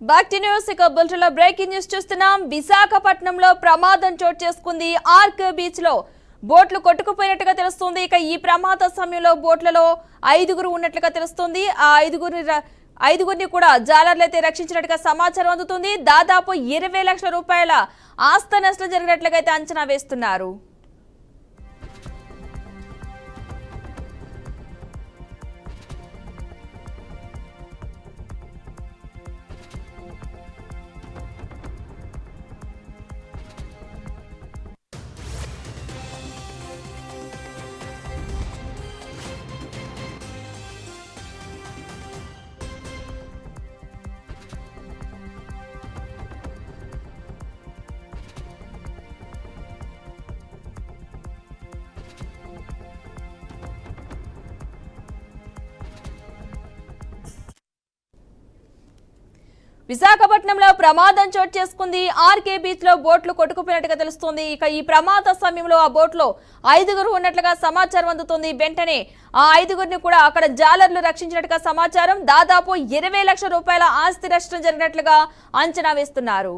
Back to news. ఇక బులెటిన్లో breaking news చూస్తున్నాం. విశాఖపట్నంలో ప్రమాదం చోటు చేసుకుంది. ఆర్క్ బీచ్ లో బోట్లు కొట్టుకుపోయినట్టుగా తెలుస్తుంది. ఇక ఈ ప్రమాద సమయంలో బోట్లలో 5గురు ఉన్నట్లుగా తెలుస్తుంది. ఆ ఐదుగురిని కూడా జాలర్లు అయితే రక్షించినట్టుగా సమాచారం అందుతుంది. దాదాపు 20 లక్షల రూపాయల ఆస్తి నష్టం జరిగినట్లుగా అయితే అంచనా వేస్తున్నారు. విశాఖపట్నంలో ప్రమాదం చోటు చేసుకుంది. ఆర్కే బీచ్ లో బోట్లు కొట్టుకుపోయినట్టుగా తెలుస్తుంది. ఇక ఈ ప్రమాద సమయంలో ఆ బోట్లో 5గురు ఉన్నట్లుగా సమాచారం అందుతుంది. వెంటనే ఆ 5గురిని కూడా అక్కడ జాలర్లు రక్షించినట్టుగా సమాచారం. దాదాపు 20 లక్షల రూపాయల ఆస్తి నష్టం జరిగినట్లుగా అంచనా వేస్తున్నారు.